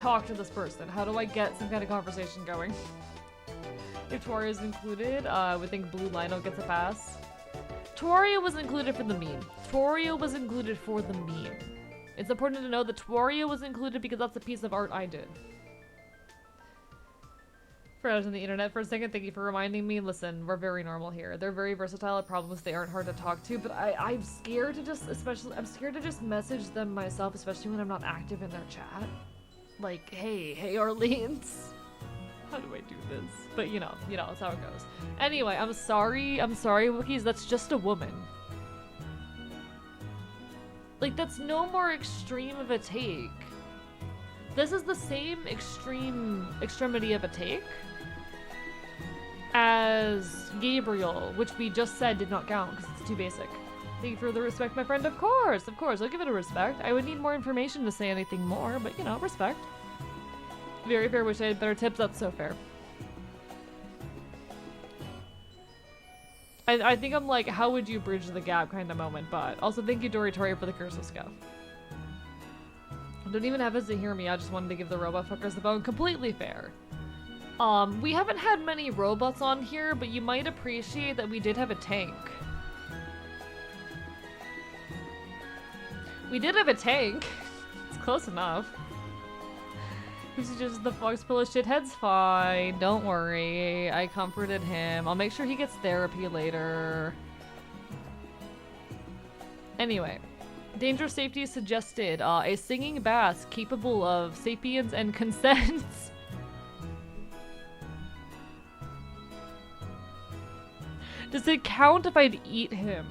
talk to this person? How do I get some kind of conversation going? If Toria is included, we think Blue Lino gets a pass. Toria was included for the meme. Toria was included for the meme. It's important to know that Toria was included because that's a piece of art I did. For out on the internet for a second, thank you for reminding me. Listen, we're very normal here. They're very versatile at problems. They aren't hard to talk to, but I'm scared to just, I'm scared to just message them myself, especially when I'm not active in their chat. Like, hey Orleans. How do I do this? But you know, that's how it goes. Anyway, I'm sorry, Wookiees, that's just a woman. Like, that's no more extreme of a take. This is the same extremity of a take as Gabriel, which we just said did not count because it's too basic. Thank you for the respect, my friend. Of course, I'll give it a respect. I would need more information to say anything more, but you know, respect. Very fair, wish I had better tips, that's so fair. I think I'm like, how would you bridge the gap kind of moment, but also thank you, Doritori, for the cursive scuff. Don't even have us to hear me, I just wanted to give the robot fuckers the bone. Completely fair. We haven't had many robots on here, but you might appreciate that we did have a tank. We did have a tank. It's close enough. He's just the fox pillow shithead's fine. Don't worry. I comforted him. I'll make sure he gets therapy later. Anyway. Danger safety suggested. A singing bass capable of sapience and consent. Does it count if I'd eat him?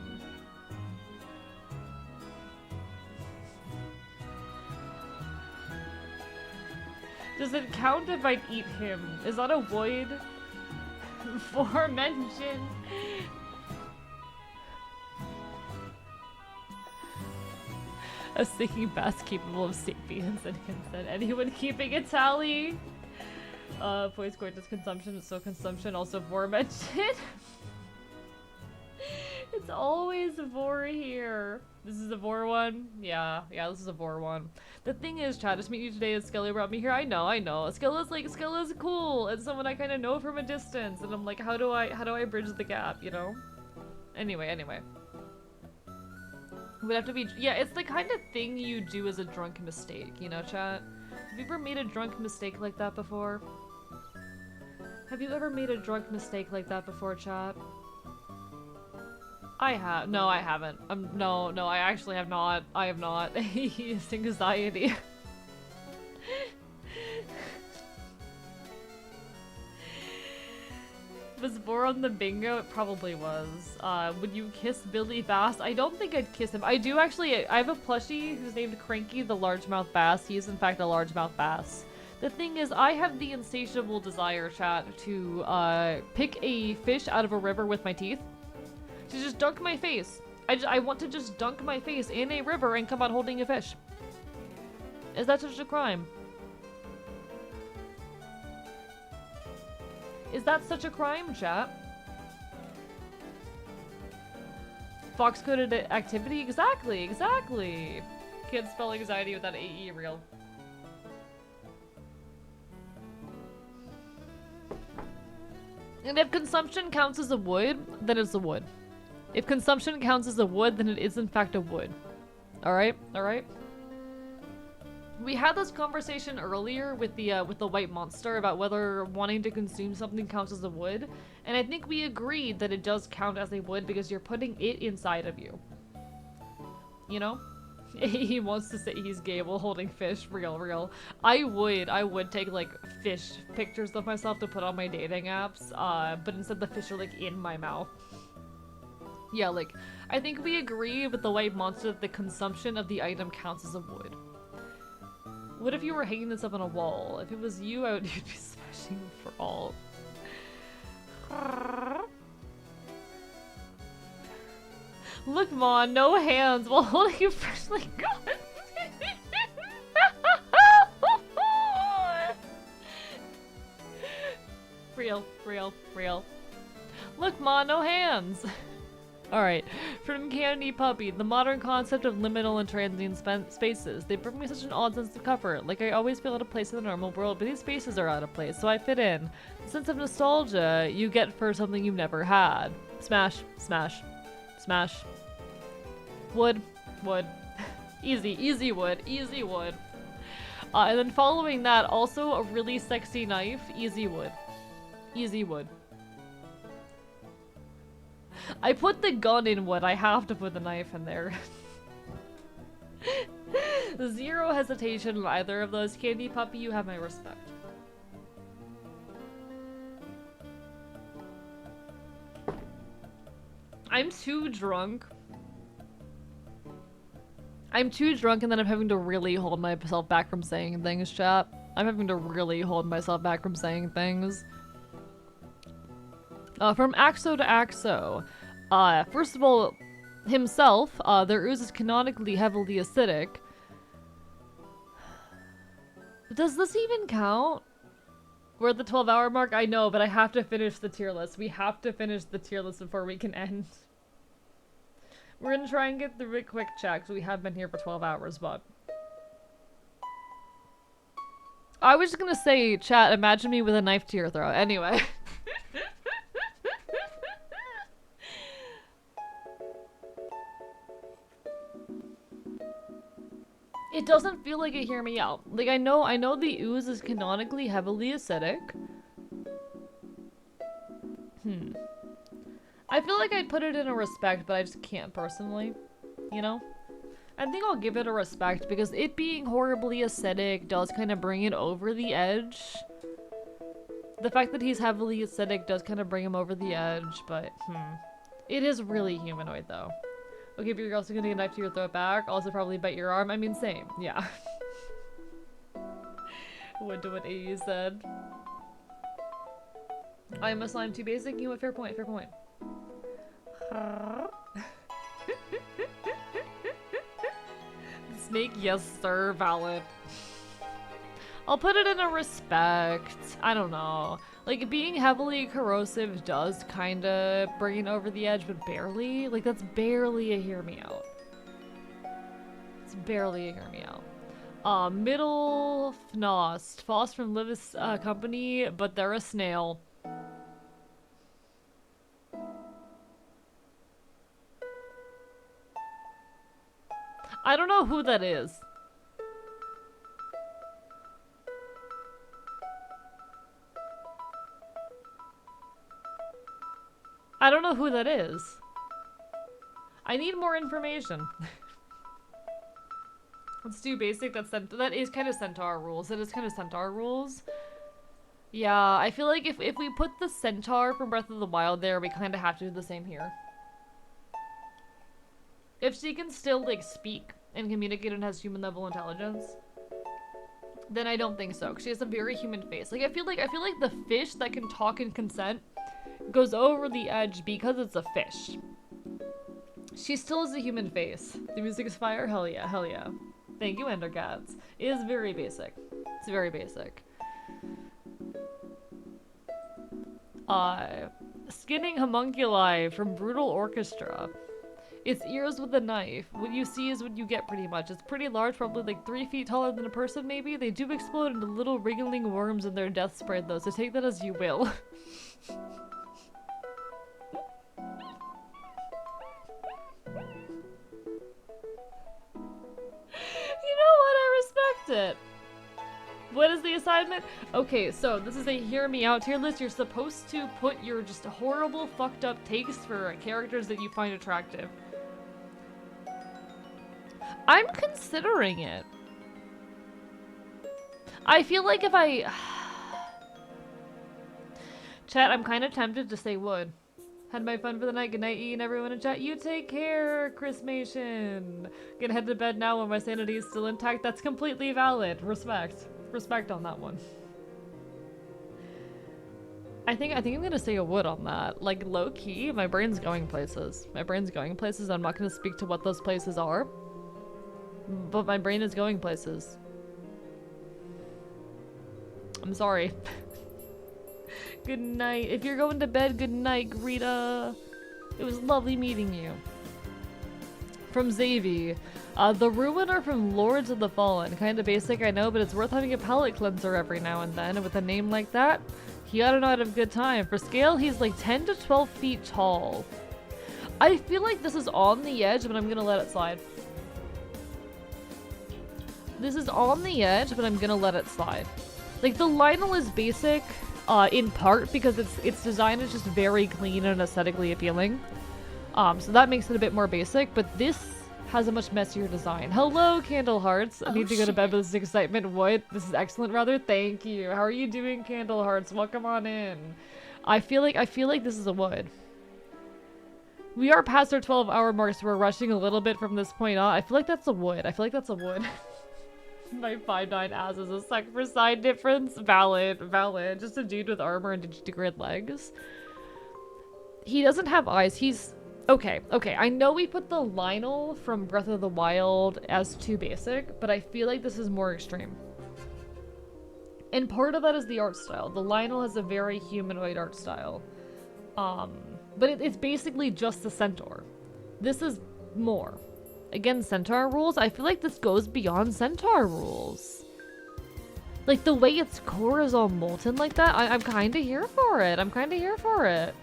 Does it count if I eat him? Is that a void? Aforementioned. A singing bass capable of sapience and consent. Anyone keeping a tally? Voice gorgeous consumption, so consumption also aforementioned. It's always a vor here. This is a vor one? Yeah, this is a vor one. The thing is, chat, just meet you today as Skelly brought me here. I know. Skella's cool, and someone I kind of know from a distance, and I'm like, how do I bridge the gap, you know? Anyway. Would have to be, yeah, it's the kind of thing you do as a drunk mistake, you know, chat? Have you ever made a drunk mistake like that before? Have you ever made a drunk mistake like that before, chat? I have. No, I haven't. No, I actually have not. I have not. It's anxiety. Was Vor on the bingo? It probably was. Would you kiss Billy Bass? I don't think I'd kiss him. I do actually. I have a plushie who's named Cranky the Largemouth Bass. He is in fact a largemouth bass. The thing is, I have the insatiable desire, chat, to pick a fish out of a river with my teeth. To just dunk my face. I want to just dunk my face in a river and come out holding a fish. Is that such a crime? Is that such a crime, chat? Fox-coded activity? Exactly. Can't spell anxiety without AE real. And if consumption counts as a wood, then it's a wood. If consumption counts as a wood, then it is in fact a wood. Alright? We had this conversation earlier with the white monster about whether wanting to consume something counts as a wood, and I think we agreed that it does count as a wood because you're putting it inside of you. You know? He wants to say he's gay while holding fish. Real. I would take like fish pictures of myself to put on my dating apps, but instead the fish are like in my mouth. Yeah, like, I think we agree with the white monster that the consumption of the item counts as a wood. What if you were hanging this up on a wall? If it was you, you'd be smashing for all. Look, Mon, no hands while holding a freshly cut. Real. Look, Mon, no hands. Alright. From Candy Puppy, the modern concept of liminal and transient spaces. They bring me such an odd sense of comfort. Like, I always feel out of place in the normal world, but these spaces are out of place, so I fit in. The sense of nostalgia you get for something you've never had. Smash, smash, smash. Wood, wood. Easy, easy wood, easy wood. And then following that, also a really sexy knife. Easy wood. Easy wood. I put the gun in wood, I have to put the knife in there. Zero hesitation in either of those. Candy Puppy, you have my respect. I'm too drunk. I'm too drunk and then I'm having to really hold myself back from saying things, chat. I'm having to really hold myself back from saying things. From Axo to Axo. First of all, himself, their ooze is canonically heavily acidic. Does this even count? We're at the 12-hour mark? I know, but I have to finish the tier list. We have to finish the tier list before we can end. We're gonna try and get through it quick, chat, because we have been here for 12 hours, but... I was just gonna say, chat, imagine me with a knife to your throat. Anyway. It doesn't feel like it, hear me out. Like, I know the ooze is canonically heavily acidic. I feel like I'd put it in a respect, but I just can't personally. You know? I think I'll give it a respect because it being horribly acidic does kind of bring it over the edge. The fact that he's heavily acidic does kind of bring him over the edge, but it is really humanoid though. Okay, but you're also gonna get a knife to your throat back. Also probably bite your arm. I mean, same. Yeah. Would do what AU said. I am a slime too basic. You have fair point. Fair point. Snake, yes sir, valid. I'll put it in a respect. I don't know. Like, being heavily corrosive does kind of bring it over the edge, but barely. Like, that's barely a hear me out. It's barely a hear me out. Middle Fnost. Foss from Livis Company, but they're a snail. I don't know who that is. I don't know who that is. I need more information. Let's do basic. That is kind of Centaur rules. That is kind of Centaur rules. Yeah, I feel like if we put the Centaur from Breath of the Wild there, we kind of have to do the same here. If she can still, like, speak and communicate and has human level intelligence, then I don't think so. 'Cause she has a very human face. Like, I feel like the fish that can talk and consent goes over the edge because it's a fish. She still has a human face. The music is fire? Hell yeah, hell yeah. Thank you, Endercats. It is very basic. It's very basic. Skinning homunculi from Brutal Orchestra. Its ears with a knife. What you see is what you get, pretty much. It's pretty large, probably like 3 feet taller than a person, maybe. They do explode into little wriggling worms in their death spread, though, so take that as you will. You know what? I respect it. What is the assignment? Okay, so this is a hear me out tier list. You're supposed to put your just horrible, fucked up takes for characters that you find attractive. I'm considering it. I feel like if I... Chat, I'm kind of tempted to say would. Had my fun for the night. Good night, E, and everyone in chat. You take care, Chrismation. Gonna head to bed now when my sanity is still intact. That's completely valid. Respect. Respect on that one. I think I'm gonna say a would on that. Like, low-key, my brain's going places. My brain's going places. I'm not gonna speak to what those places are. But my brain is going places. I'm sorry. Good night. If you're going to bed, good night, Greta. It was lovely meeting you. From Xavi. The Ruin are from Lords of the Fallen. Kinda basic, I know, but it's worth having a palate cleanser every now and then. And with a name like that, he ought to not have a good time. For scale, he's like 10 to 12 feet tall. I feel like this is on the edge, but I'm gonna let it slide. This is on the edge, but I'm gonna let it slide. Like, the Lionel is basic, in part because its design is just very clean and aesthetically appealing. So that makes it a bit more basic, but this has a much messier design. Hello, Candle Hearts. I need to go to bed with this excitement. What? This is excellent, rather. Thank you. How are you doing, Candle Hearts? Welcome on in. I feel like this is a wood. We are past our 12-hour mark, so we're rushing a little bit from this point on. I feel like that's a wood. I feel like that's a wood. My 5'9" ass is a suck for side difference. Valid, valid. Just a dude with armor and digitigrade legs. He doesn't have eyes. He's... Okay, I know we put the Lionel from Breath of the Wild as too basic, but I feel like this is more extreme. And part of that is the art style. The Lionel has a very humanoid art style. But it's basically just the centaur. This is more. Again, centaur rules. I feel like this goes beyond centaur rules. Like, the way its core is all molten like that, I'm kind of here for it. I'm kind of here for it.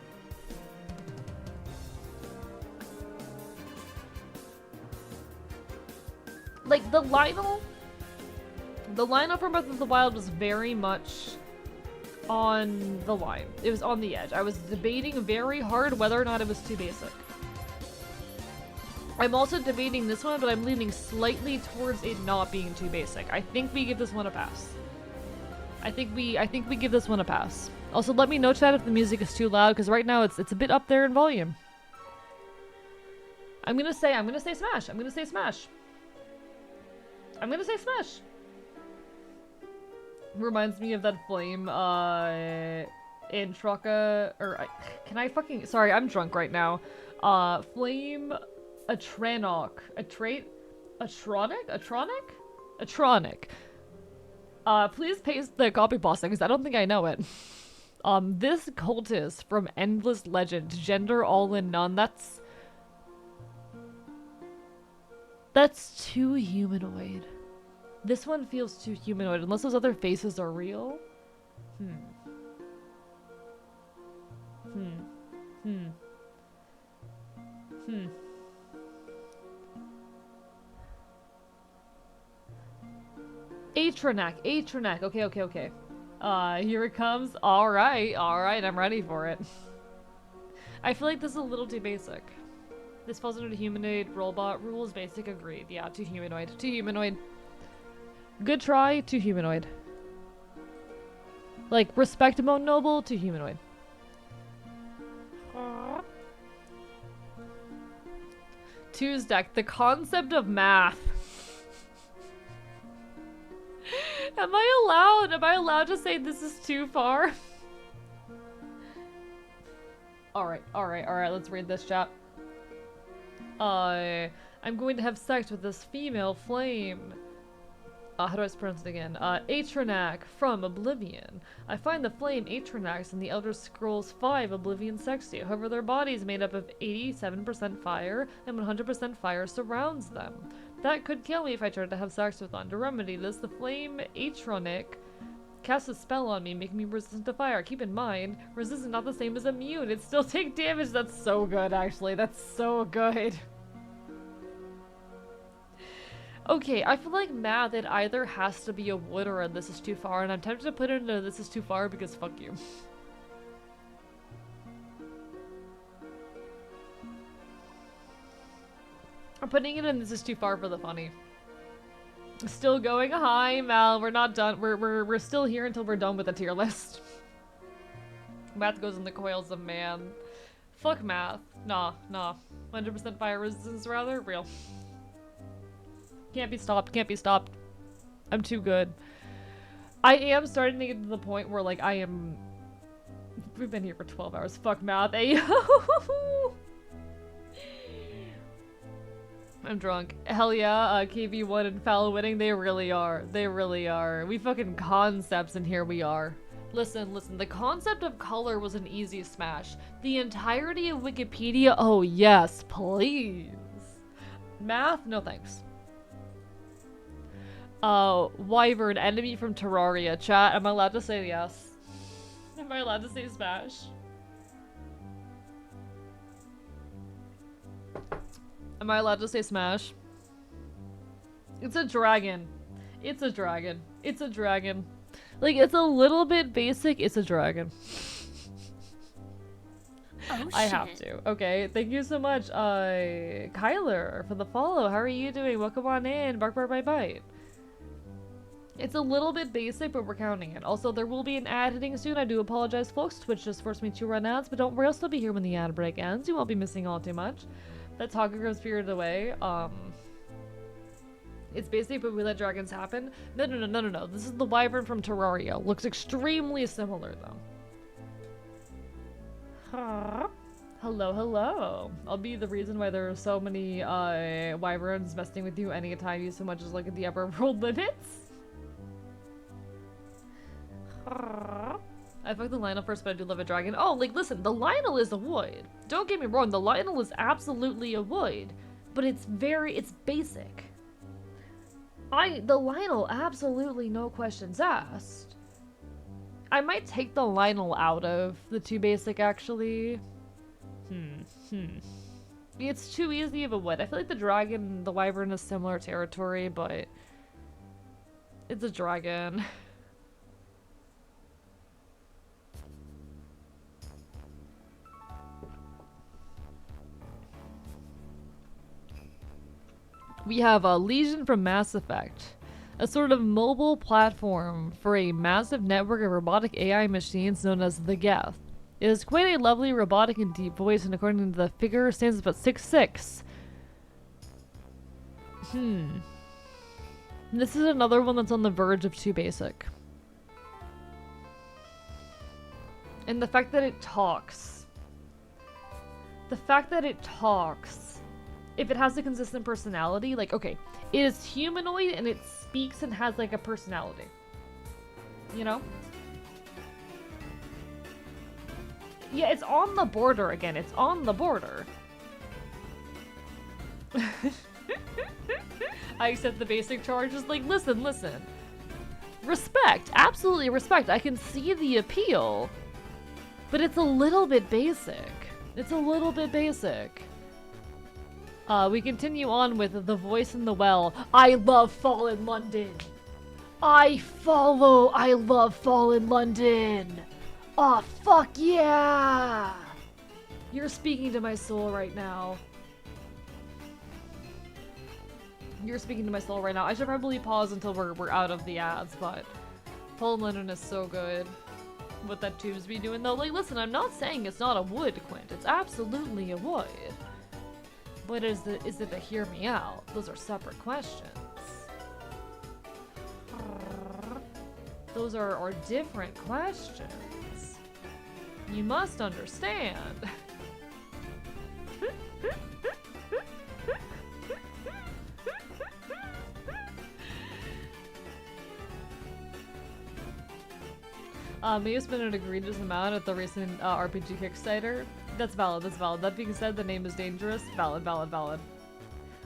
Like, the Lionel from Breath of the Wild was very much on the line. It was on the edge. I was debating very hard whether or not it was too basic. I'm also debating this one, but I'm leaning slightly towards it not being too basic. I think we give this one a pass. I think we give this one a pass. Also, let me know, chat, if the music is too loud, because right now it's a bit up there in volume. I'm gonna say smash. I'm gonna say smash. I'm gonna say smash. Reminds me of that flame, in Trucka, or can I fucking, sorry, I'm drunk right now. Flame Atronic. Please paste the copy pasta, because I don't think I know it. This cultist from Endless Legend, gender all in none, that's too humanoid. This one feels too humanoid, unless those other faces are real. Atronak. Okay. Here it comes. Alright, I'm ready for it. I feel like this is a little too basic. This falls under the humanoid robot rules. Basic, agreed. Yeah, too humanoid. Good try, too humanoid. Like, respectable noble, too humanoid. Tuesday, the concept of math. Am I allowed to say this is too far? Alright, let's read this, chat. I'm going to have sex with this female flame. How do I pronounce it again? Atronak from Oblivion. I find the flame Atronaks in the Elder Scrolls V Oblivion sexy. However, their body is made up of 87% fire, and 100% fire surrounds them. That could kill me if I tried to have sex with one. To remedy this, the flame Atronic casts a spell on me, making me resistant to fire. Keep in mind, resistant not the same as immune. It still takes damage. That's so good, actually. That's so good. Okay, I feel like math, it either has to be a wood or a this is too far, and I'm tempted to put it into this is too far because fuck you. I'm putting it in this is too far for the funny. Still going. Hi, Mal. We're not done. We're still here until we're done with the tier list. Math goes in the coils of man. Fuck math. Nah. 100% fire resistance, rather? Real. Can't be stopped. I'm too good. I am starting to get to the point where, like, we've been here for 12 hours. Fuck math. Ayo! I'm drunk. Hell yeah, KV1 and Foul winning, they really are. We fucking concepts, and here we are. Listen, listen, the concept of color was an easy smash. The entirety of Wikipedia, oh yes, please. Math, no thanks. Wyvern, enemy from Terraria. Chat, am I allowed to say yes? Am I allowed to say smash? Am I allowed to say smash? It's a dragon. It's a dragon. It's a dragon. Like, it's a little bit basic. It's a dragon. Oh, I have to. Okay, thank you so much, Kyler, for the follow. How are you doing? Welcome on in. Bark, bark, bite, bite. It's a little bit basic, but we're counting it. Also, there will be an ad hitting soon. I do apologize, folks. Twitch just forced me to run ads, but don't worry, I'll still be here when the ad break ends. You won't be missing all too much. That's Hogger Spirited Away. It's basic, but we let dragons happen. No. This is the wyvern from Terraria. Looks extremely similar, though. Huh? Hello, hello. I'll be the reason why there are so many wyverns messing with you anytime you so much as look at the upper world limits. I fucked the Lionel first, but I do love a dragon. Oh, like, listen, the Lionel is a wood. Don't get me wrong, the Lionel is absolutely a wood, but it's basic. The Lionel, absolutely no questions asked. I might take the Lionel out of the too basic, actually. It's too easy of a wood. I feel like the dragon and the wyvern is similar territory, but it's a dragon. We have a Legion from Mass Effect, a sort of mobile platform for a massive network of robotic AI machines known as the Geth. It is quite a lovely, robotic, and deep voice, and according to the figure, stands about 6'6". This is another one that's on the verge of too basic. And the fact that it talks. If it has a consistent personality, like, okay, it is humanoid and it speaks and has, like, a personality. You know? Yeah, it's on the border again. It's on the border. I accept the basic charges. Like, listen. Respect. Absolutely respect. I can see the appeal. But it's a little bit basic. We continue on with The Voice in the Well. I love Fallen London. I love Fallen London. Aw, fuck yeah! You're speaking to my soul right now. I should probably pause until we're out of the ads, but Fallen London is so good. What that tube's be doing though. Like, listen, I'm not saying it's not a wood, Quint. It's absolutely a wood. But is it a hear me out? Those are separate questions. Those are different questions. You must understand. May have spent an egregious amount at the recent RPG Kickstarter. That's valid. That being said, the name is dangerous. Valid.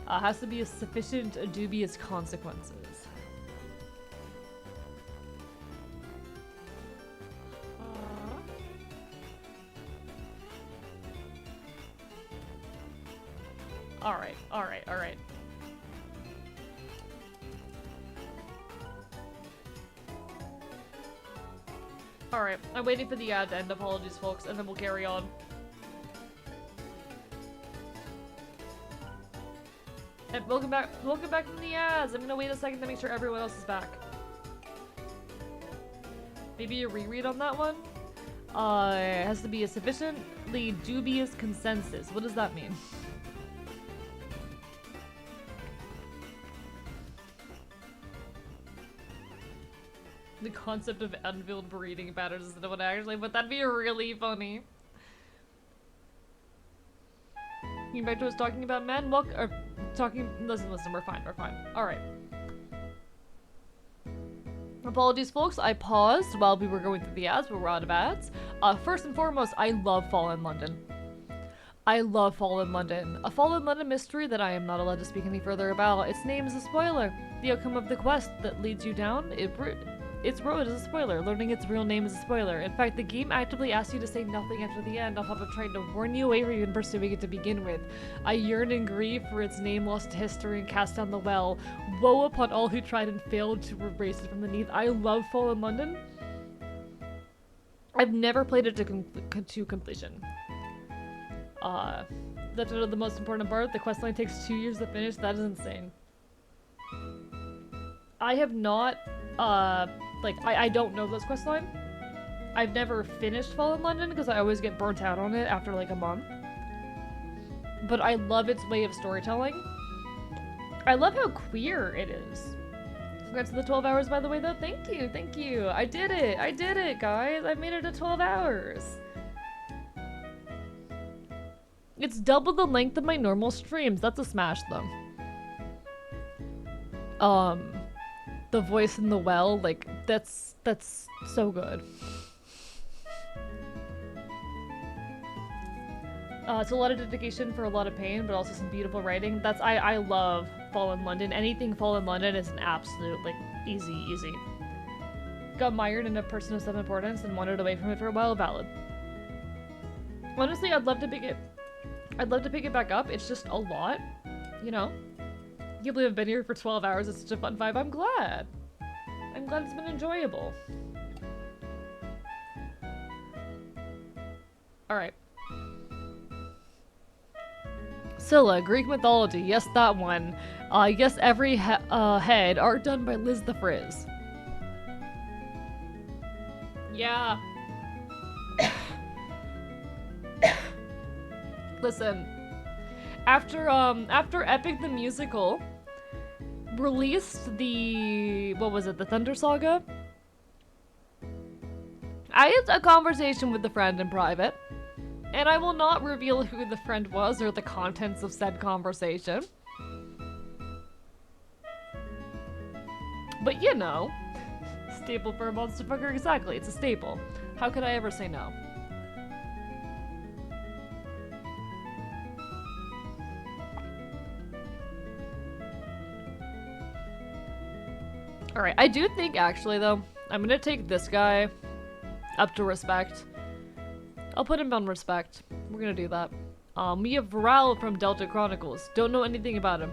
Has to be a sufficient dubious consequences. Alright. Alright, I'm waiting for the ad to end. Apologies, folks, and then we'll carry on. And welcome back from the ads! I'm gonna wait a second to make sure everyone else is back. Maybe a reread on that one? It has to be a sufficiently dubious consensus. What does that mean? The concept of anviled breeding patterns is what actually, but that'd be really funny. You back to us talking about men? Listen, we're fine. Alright. Apologies, folks. I paused while we were going through the ads, but we're out of ads. First and foremost, I love Fallen London. I love Fallen London. A Fallen London mystery that I am not allowed to speak any further about. Its name is a spoiler. The outcome of the quest that leads you down, its road is a spoiler. Learning its real name is a spoiler. In fact, the game actively asks you to say nothing after the end on top of trying to warn you away from even pursuing it to begin with. I yearn and grieve for its name lost to history and cast down the well. Woe upon all who tried and failed to erase it from beneath. I love Fallen London. I've never played it to completion. That's the most important part. The questline takes 2 years to finish. That is insane. I have not, I don't know this questline. I've never finished Fallen London because I always get burnt out on it after like a month. But I love its way of storytelling. I love how queer it is. Congrats to the 12 hours, by the way, though. Thank you. I did it, guys. I made it to 12 hours. It's double the length of my normal streams. That's a smash, though. The voice in the well, like, that's so good. It's a lot of dedication for a lot of pain, but also some beautiful writing. I love Fallen London. Anything Fallen London is an absolute, like, easy. Got mired in a person of some importance and wandered away from it for a while. Valid. Honestly, I'd love to pick it back up. It's just a lot, you know? I can't believe I've been here for 12 hours. It's such a fun vibe. I'm glad it's been enjoyable. Alright. Scylla, Greek mythology. Yes, that one. Yes, every head. Art done by Liz the Frizz. Yeah. Listen. After Epic the Musical released the Thunder Saga, I had a conversation with a friend in private, and I will not reveal who the friend was or the contents of said conversation. But you know, staple for a monster fucker, exactly, it's a staple. How could I ever say no? Alright, I do think, actually, though, I'm gonna take this guy up to respect. I'll put him on respect. We're gonna do that. We have Varal from Delta Chronicles. Don't know anything about him.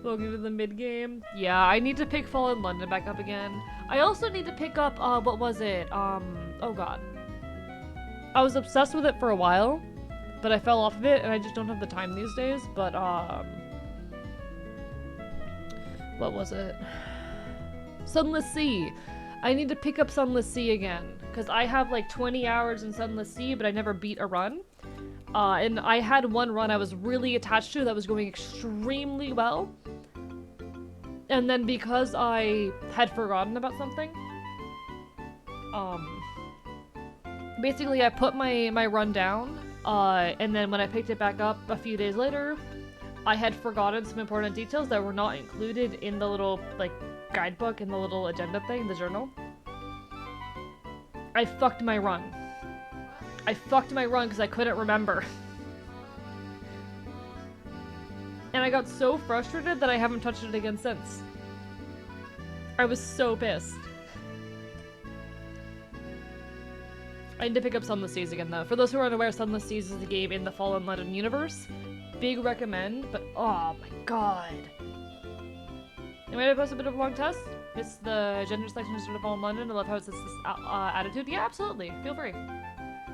Welcome to the mid-game. Yeah, I need to pick Fallen London back up again. I also need to pick up, what was it? Oh god. I was obsessed with it for a while, but I fell off of it, and I just don't have the time these days, but, what was it? Sunless Sea. I need to pick up Sunless Sea again, because I have like 20 hours in Sunless Sea, but I never beat a run. And I had one run I was really attached to that was going extremely well. And then because I had forgotten about something, basically I put my run down, and then when I picked it back up a few days later, I had forgotten some important details that were not included in the little, like, guidebook and the little agenda thing, the journal. I fucked my run. Because I couldn't remember. And I got so frustrated that I haven't touched it again since. I was so pissed. I need to pick up Sunless Seas again, though. For those who are unaware, Sunless Seas is a game in the Fallen London universe. Big recommend, but oh my god. Anyway, I post a bit of a long test. It's the gender selection is sort of Fallen London. I love how it's this attitude. Yeah, absolutely. Feel free.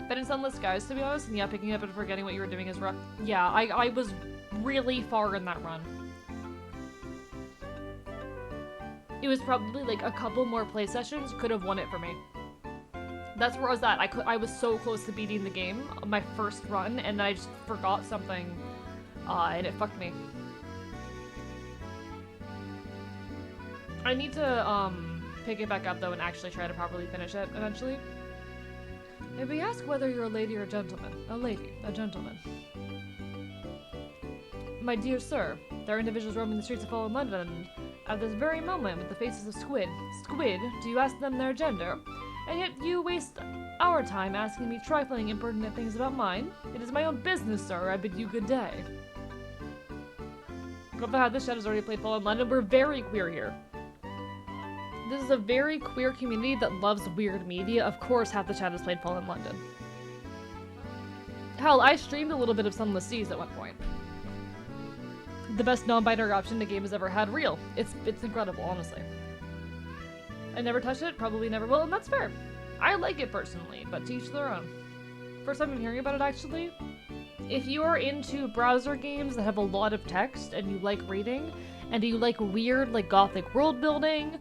Been in Sunless Skies, to be honest, and yeah, picking up and forgetting what you were doing is rough. Yeah, I was really far in that run. It was probably like a couple more play sessions could have won it for me. That's where I was at. I was so close to beating the game, my first run, and I just forgot something, and it fucked me. I need to, pick it back up, though, and actually try to properly finish it, eventually. If we ask whether you're a lady or a gentleman. A lady. A gentleman. My dear sir, There are individuals roaming the streets of Fallen London at this very moment with the faces of squid. Squid, do you ask them their gender? And yet you waste our time asking me trifling, impertinent things about mine. It is my own business, sir. I bid you good day. Love how this chat has already played Fallen London. We're very queer here. This is a very queer community that loves weird media. Of course, half the chat has played Fallen London. Hell, I streamed a little bit of Sunless Seas at one point. The best non-binary option the game has ever had. Real. It's incredible, honestly. I never touched it, probably never will, and that's fair. I like it personally, but to each their own. First time I'm hearing about it, actually. If you are into browser games that have a lot of text, and you like reading, and you like weird, like, gothic world building,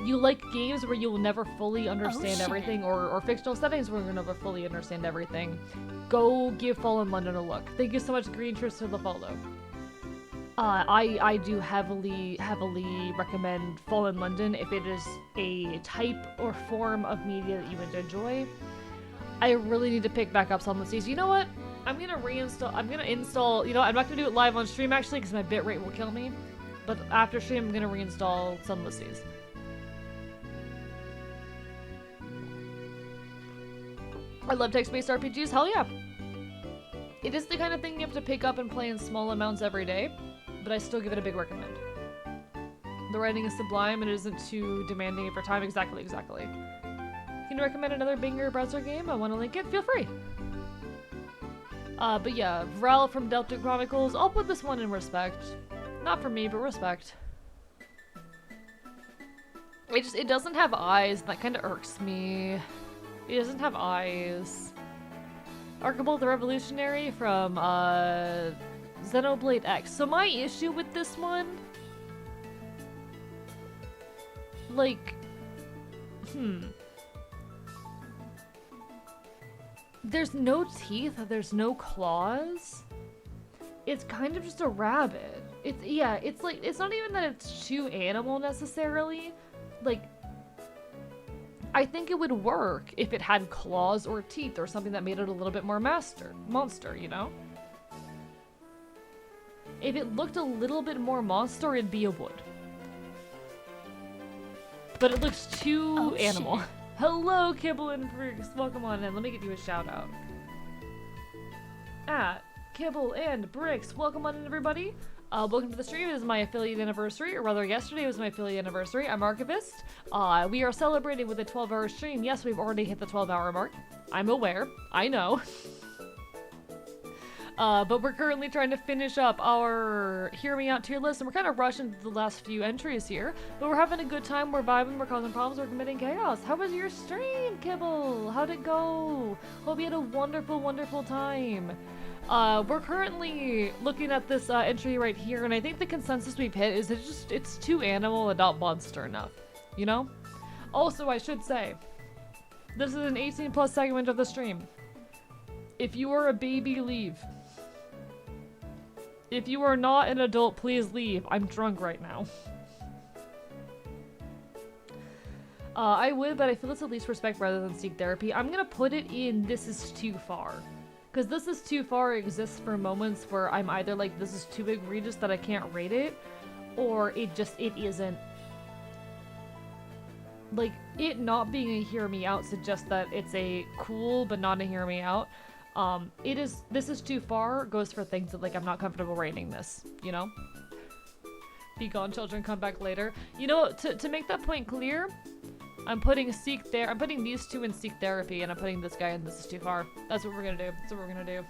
you like games where you will never fully understand everything, or fictional settings where you'll never fully understand everything, go give Fallen London a look. Thank you so much, Green Trist, for the follow. I do heavily recommend Fallen London if it is a type or form of media that you would enjoy. I really need to pick back up Sunless Seas. You know what? I'm gonna install, you know, I'm not gonna do it live on stream actually because my bitrate will kill me. But after stream, I'm gonna reinstall Sunless Seas. I love text-based RPGs, hell yeah! It is the kind of thing you have to pick up and play in small amounts every day, but I still give it a big recommend. The writing is sublime and it isn't too demanding of your time. Exactly. Can you recommend another banger browser game? I want to link it, feel free. But yeah, Vral from Delta Chronicles, I'll put this one in respect. Not for me, but respect. It doesn't have eyes, and that kind of irks me. It doesn't have eyes. Archibald the Revolutionary from, Xenoblade X. So my issue with this one... Like... There's no teeth, there's no claws. It's kind of just a rabbit. It's like, it's not even that it's too animal necessarily. Like, I think it would work if it had claws or teeth or something that made it a little bit more monster, you know? If it looked a little bit more monster, it'd be a wood. But it looks too animal. Shit. Hello, Kibble and Briggs. Welcome on in. Let me give you a shout out. At Kibble and Briggs. Welcome on in, everybody. Welcome to the stream. It is my affiliate anniversary, or rather yesterday was my affiliate anniversary. I'm Archivist. We are celebrating with a 12-hour stream. Yes, we've already hit the 12-hour mark. I'm aware. I know. But we're currently trying to finish up our Hear Me Out tier list, and we're kind of rushing the last few entries here. But we're having a good time, we're vibing, we're causing problems, we're committing chaos. How was your stream, Kibble? How'd it go? Hope you had a wonderful, wonderful time. We're currently looking at this entry right here, and I think the consensus we've hit is it's too animal and not monster enough, you know? Also, I should say, this is an 18+ segment of the stream. If you are a baby, leave. If you are not an adult, please leave. I'm drunk right now. I would, but I feel it's at least respect rather than seek therapy. I'm gonna put it in this is too far. Because this is too far exists for moments where I'm either like, this is too egregious that I can't rate it, or it isn't. Like, it not being a hear me out suggests that it's a cool but not a hear me out. This is too far goes for things that, like, I'm not comfortable rating this, you know? Be gone, children, come back later. You know, to make that point clear, I'm putting these two in seek therapy, and I'm putting this guy in this is too far. That's what we're gonna do. That's what we're gonna do.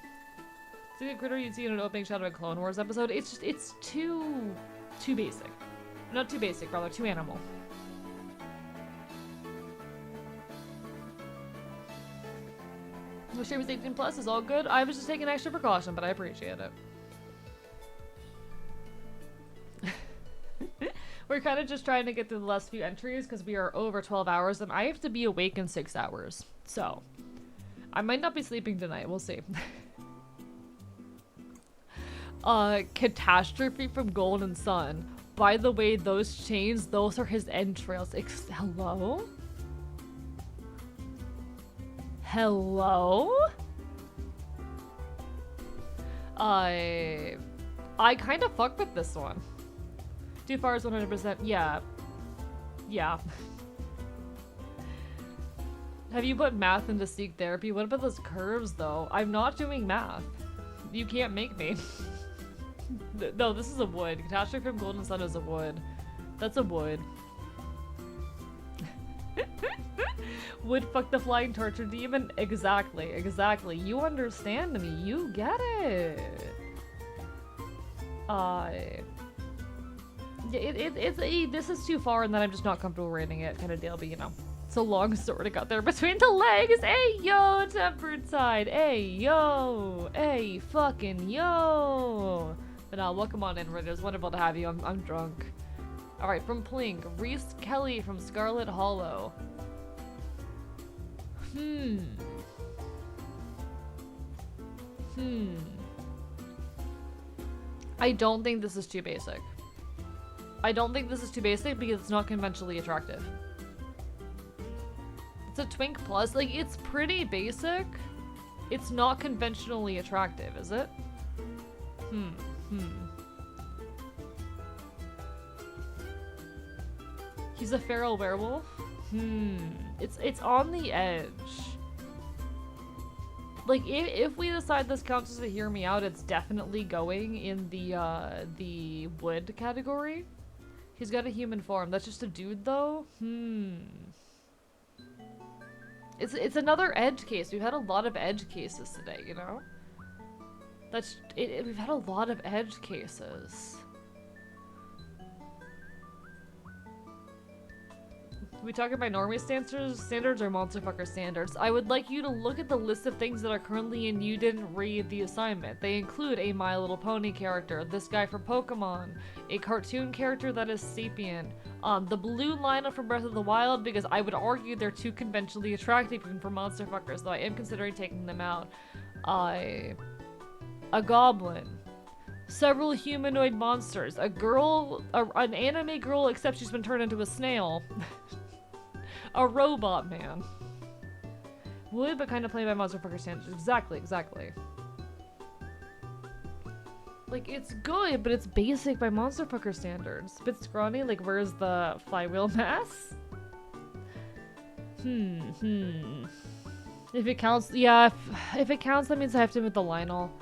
See the critter you'd see in an opening shot of a Clone Wars episode? It's too basic. Not too basic, rather too animal. The stream is 18+ is all good. I was just taking extra precaution, but I appreciate it. We're kind of just trying to get through the last few entries because we are over 12 hours and I have to be awake in 6 hours. So, I might not be sleeping tonight. We'll see. Catastrophe from Golden Sun. By the way, those chains, those are his entrails. Hello? Hello? I kind of fuck with this one. Too far is 100%. Yeah. Yeah. Have you put math into Seek Therapy? What about those curves, though? I'm not doing math. You can't make me. No, this is a wood. Catastrophe from Golden Sun is a wood. That's a wood. Would fuck the flying torture demon? Exactly, exactly. You understand me. You get it. This is too far and then I'm just not comfortable rating it kind of deal, but you know. It's a long sword it got there between the legs. Hey, yo, tempered side. Hey, yo. Hey, fucking yo. But welcome on in, Ritter. It's wonderful to have you. I'm drunk. Alright, from Plink. Reese Kelly from Scarlet Hollow. I don't think this is too basic. I don't think this is too basic because it's not conventionally attractive. It's a twink plus. Like, it's pretty basic. It's not conventionally attractive, is it? He's a feral werewolf? It's on the edge. Like, if we decide this counts as a hear me out, it's definitely going in the wood category. He's got a human form. That's just a dude, though? It's another edge case. We've had a lot of edge cases today, you know? We've had a lot of edge cases. We talking about normie standards or monster fucker standards? I would like you to look at the list of things that are currently in You Didn't Read the Assignment. They include a My Little Pony character, this guy from Pokemon, a cartoon character that is sapient, the blue Lionel from Breath of the Wild, because I would argue they're too conventionally attractive even for monster fuckers, though I am considering taking them out. A goblin. Several humanoid monsters. A girl, an anime girl, except she's been turned into a snail. A robot man. Would, but kind of played by monster fucker standards. Exactly, exactly. Like, it's good, but it's basic by monster fucker standards. Bit scrawny, like, where's the flywheel mass? If it counts, yeah, if it counts, that means I have to admit the Lionel.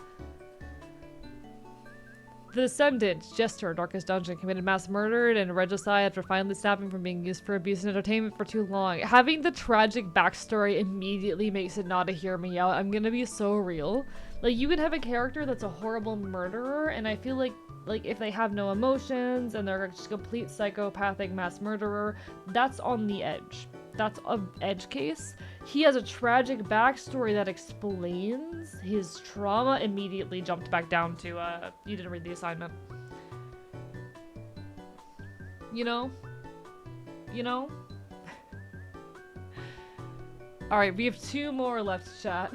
The Descendant, Jester, Darkest Dungeon, committed mass murder and regicide after finally stopping from being used for abuse and entertainment for too long. Having the tragic backstory immediately makes it not a hear me out. I'm gonna be so real. Like, you can have a character that's a horrible murderer, and I feel like if they have no emotions and they're just a complete psychopathic mass murderer, that's on the edge. That's an edge case. He has a tragic backstory that explains his trauma. Immediately jumped back down to, You Didn't Read the Assignment. You know? You know? Alright, we have 2 more left, chat.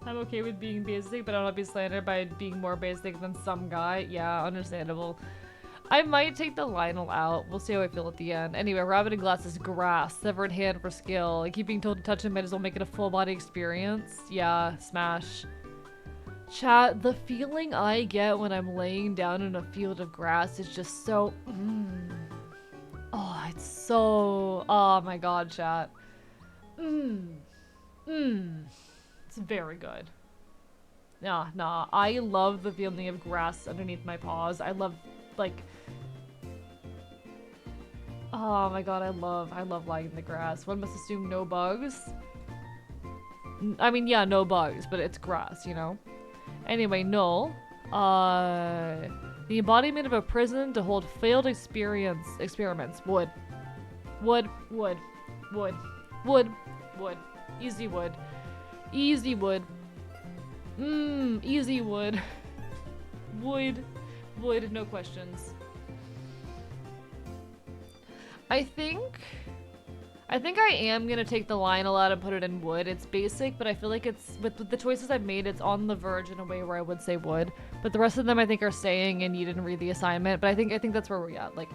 I'm okay with being basic, but I don't want to be slandered by being more basic than some guy. Yeah, understandable. I might take the Lionel out. We'll see how I feel at the end. Anyway, Rabbit in Glasses, Grass, Severed Hand for skill. Like, keep being told to touch him might as well make it a full body experience. Yeah, smash. Chat, the feeling I get when I'm laying down in a field of grass is just so... Oh, it's so... Oh my god, chat. It's very good. Nah, I love the feeling of grass underneath my paws. I love, like... Oh my god, I love lying in the grass. One must assume no bugs. I mean, yeah, no bugs, but it's grass, you know? Anyway, Null. The embodiment of a prison to hold failed experiments. Wood. Easy wood. Easy wood. Easy wood. Wood, no questions. I think I am gonna take the Lionel out and put it in wood. It's basic, but I feel like it's, with the choices I've made, it's on the verge in a way where I would say wood. But the rest of them I think are saying, and You Didn't Read the Assignment, but I think that's where we're at. Like,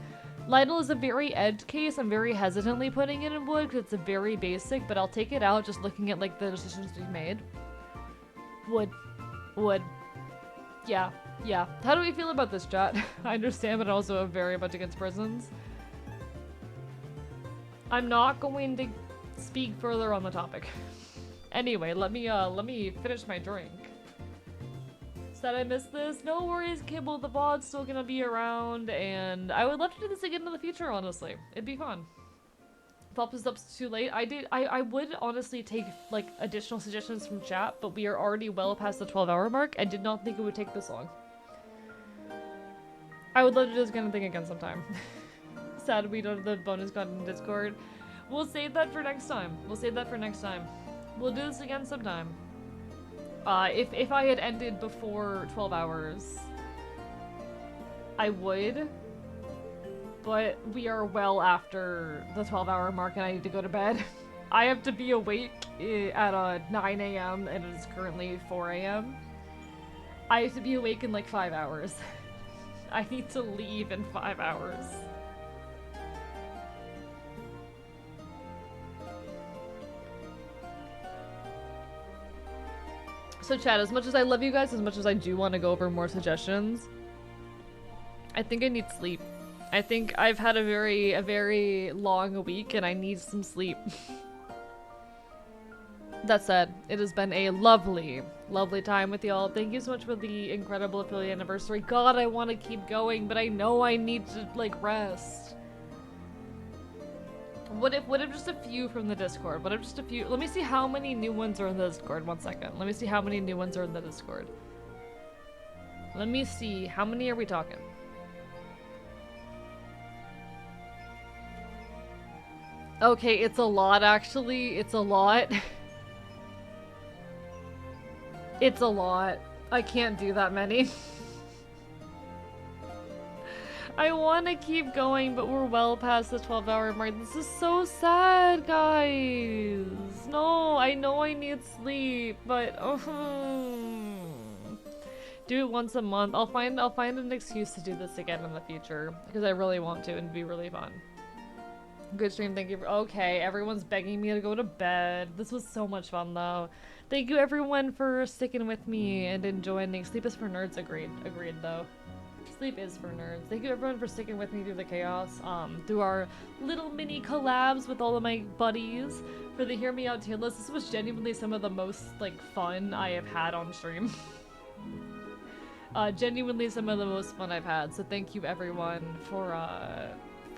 Lionel is a very edge case. I'm very hesitantly putting it in wood because it's a very basic, but I'll take it out just looking at, like, the decisions we've made. Wood. Yeah. Yeah. How do we feel about this, chat? I understand, but also I'm very much against prisons. I'm not going to speak further on the topic. Anyway, let me finish my drink. Said I missed this. No worries, Kibble. The VOD's still gonna be around, and I would love to do this again in the future, honestly. It'd be fun. Thought this up's too late. I would honestly take, like, additional suggestions from chat, but we are already well past the 12-hour mark. I did not think it would take this long. I would love to do this kind of thing again sometime. Sad we don't have the bonus content in Discord. We'll save that for next time. We'll save that for next time. We'll do this again sometime. If I had ended before 12 hours, I would. But we are well after the 12-hour mark and I need to go to bed. I have to be awake at 9 a.m. and it is currently 4 a.m. I have to be awake in like 5 hours. I need to leave in 5 hours. So chat, as much as I love you guys, as much as I do want to go over more suggestions, I think I need sleep. I think I've had a very long week and I need some sleep. That said, it has been a lovely time with y'all. Thank you so much for the incredible affiliate anniversary. God, I want to keep going, but I know I need to, like, rest. What if just a few from the Discord? What if just a few? Let me see how many new ones are in the Discord. 1 second. Let me see how many new ones are in the Discord. Let me see. How many are we talking? Okay, it's a lot, actually. It's a lot. It's a lot. I can't do that many. I want to keep going, but we're well past the 12-hour mark. This is so sad, guys. No, I know I need sleep, but do it once a month. I'll find an excuse to do this again in the future because I really want to and it'd be really fun. Good stream, thank you for— okay, everyone's begging me to go to bed. This was so much fun, though. Thank you, everyone, for sticking with me and enjoying. Sleep is for nerds, agreed. Agreed, though. Sleep is for nerds. Thank you, everyone, for sticking with me through the chaos. Through our little mini collabs with all of my buddies for the Hear Me Out tier list. This was genuinely some of the most, like, fun I have had on stream. Genuinely some of the most fun I've had. So thank you, everyone, for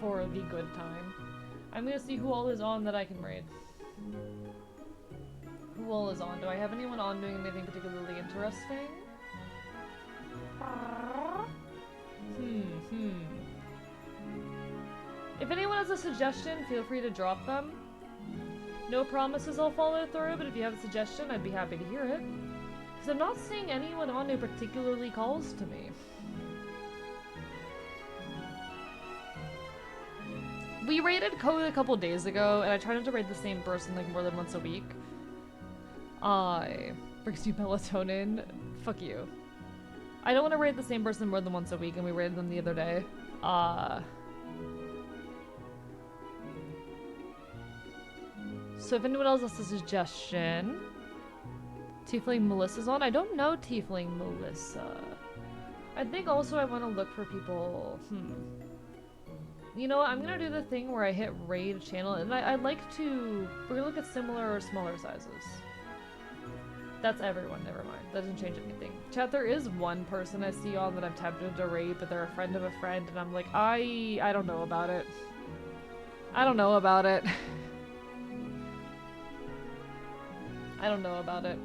the good time. I'm gonna see who all is on that I can raid. Who all is on? Do I have anyone on doing anything particularly interesting? If anyone has a suggestion, feel free to drop them. No promises I'll follow through, but if you have a suggestion, I'd be happy to hear it. Because I'm not seeing anyone on who particularly calls to me. We raided code a couple days ago, and I try not to raid the same person like more than once a week. Brings you melatonin. Fuck you. I don't want to raid the same person more than once a week, and we raided them the other day. So if anyone else has a suggestion... Tiefling Melissa's on? I don't know Tiefling Melissa. I think also I want to look for people... You know what, I'm gonna do the thing where I hit raid channel, and I'd like to... We're gonna look at similar or smaller sizes. That's everyone, never mind. That doesn't change anything. Chat, there is one person I see on that I'm tempted to raid, but they're a friend of a friend, and I'm like, I don't know about it. I don't know about it. I don't know about it.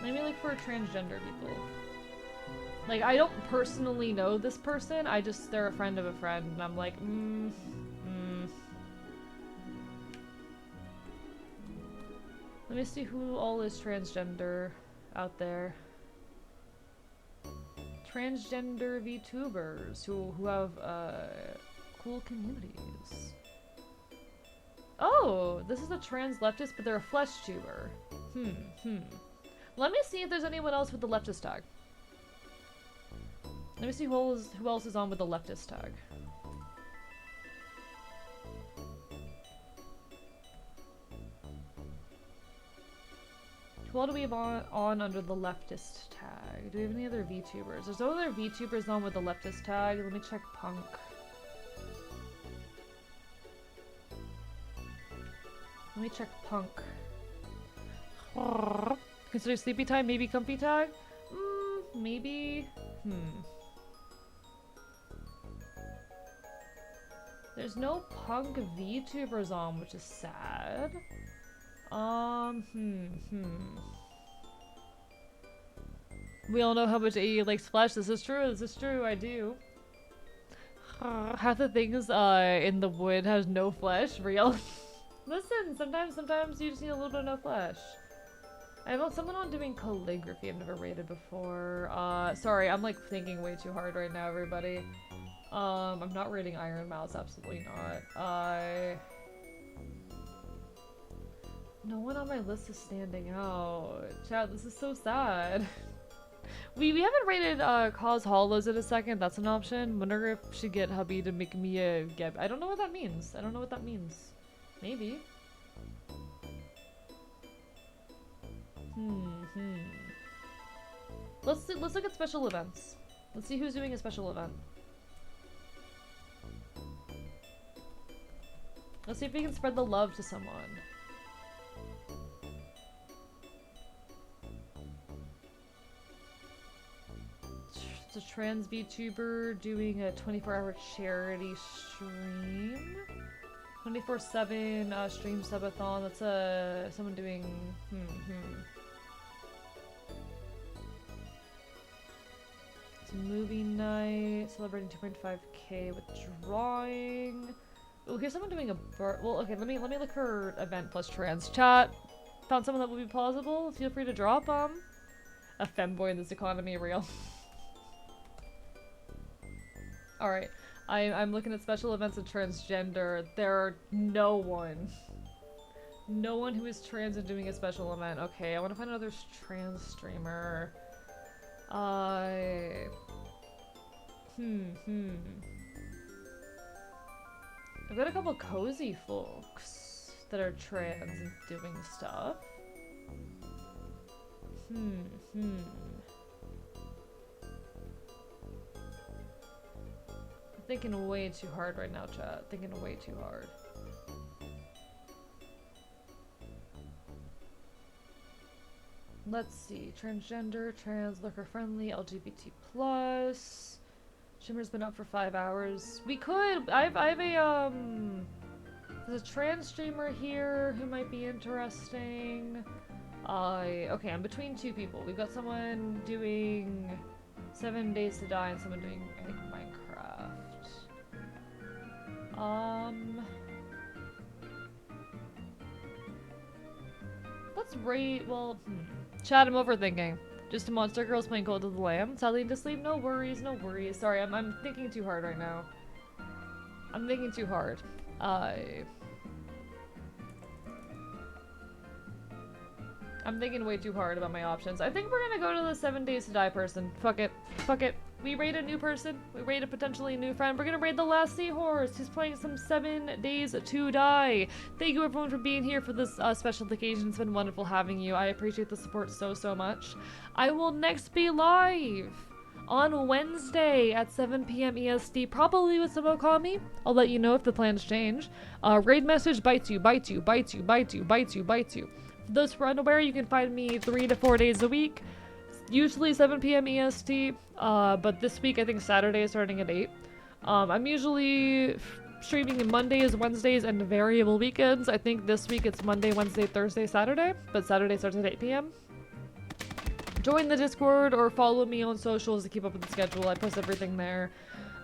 Let me look for transgender people. Like, I don't personally know this person, they're a friend of a friend, and I'm like, Let me see who all is transgender out there. Transgender VTubers who have, cool communities. Oh, this is a trans leftist, but they're a flesh tuber. Let me see if there's anyone else with the leftist tag. Let me see who else is on with the leftist tag. What do we have on under the leftist tag? Do we have any other VTubers? There's no other VTubers on with the leftist tag. Let me check Punk. Let me check Punk. Consider sleepy time, maybe comfy tag? Maybe. There's no Punk VTubers on, which is sad. We all know how much AE likes flesh. This is true, I do. Half the things in the wood has no flesh, real. Listen, sometimes you just need a little bit of no flesh. I have someone on doing calligraphy I've never rated before. Sorry, I'm like thinking way too hard right now, everybody. I'm not rating Iron Mouse, absolutely not. No one on my list is standing out. Chat, this is so sad. We haven't rated Cause Hollows in a second. That's an option. Wonder if she get hubby to make me a get. I don't know what that means. Maybe. Let's look at special events. Let's see who's doing a special event. Let's see if we can spread the love to someone. It's a trans VTuber doing a 24-hour charity stream. 24/7 stream subathon. That's someone doing It's a movie night celebrating 2.5k with drawing. Oh, here's someone doing a well, okay, let me look for event plus trans. Chat, found someone that would be plausible. Feel free to drop a femboy in this economy, real. All right. I'm looking at special events of transgender. There are no one who is trans and doing a special event. Okay, I want to find another trans streamer. I've got a couple cozy folks that are trans and doing stuff. Thinking way too hard right now, chat. Thinking way too hard. Let's see. Transgender, trans, lurker friendly, LGBT+. Shimmer's been up for 5 hours. We could. I have a there's a trans streamer here who might be interesting. Okay, I'm between two people. We've got someone doing 7 Days to Die and someone doing, I think, Minecraft. Let's rate, well, Chat, I'm overthinking. Just a monster girls playing Cult of the Lamb. Sadly to sleep, no worries, no worries. Sorry, I'm thinking too hard right now. I'm thinking too hard. I'm thinking way too hard about my options. I think we're gonna go to the 7 Days to Die person. Fuck it. Fuck it. We raid a new person. We raid a potentially new friend. We're gonna raid the last seahorse who's playing some 7 Days to Die. Thank you everyone for being here for this special occasion. It's been wonderful having you. I appreciate the support so much. I will next be live on Wednesday at 7 p.m. EST, probably with some Okami. I'll let you know if the plans change. Raid message bites you. For those who are unaware, you can find me 3 to 4 days a week, usually 7 p.m. EST, but this week I think Saturday is starting at 8. I'm usually streaming Mondays, Wednesdays, and variable weekends. I think this week it's Monday, Wednesday, Thursday, Saturday, but Saturday starts at 8 p.m. Join the Discord or follow me on socials to keep up with the schedule. I post everything there.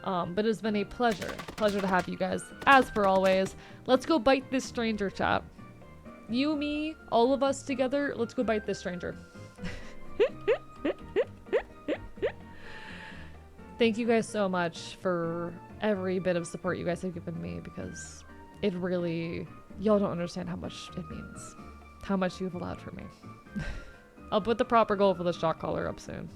But it's been a pleasure to have you guys, as per always. Let's go bite this stranger, chat. You, me, all of us together, let's go bite this stranger. Thank you guys so much for every bit of support you guys have given me, because it really, y'all don't understand how much it means. How much you've allowed for me. I'll put the proper goal for the shock collar up soon.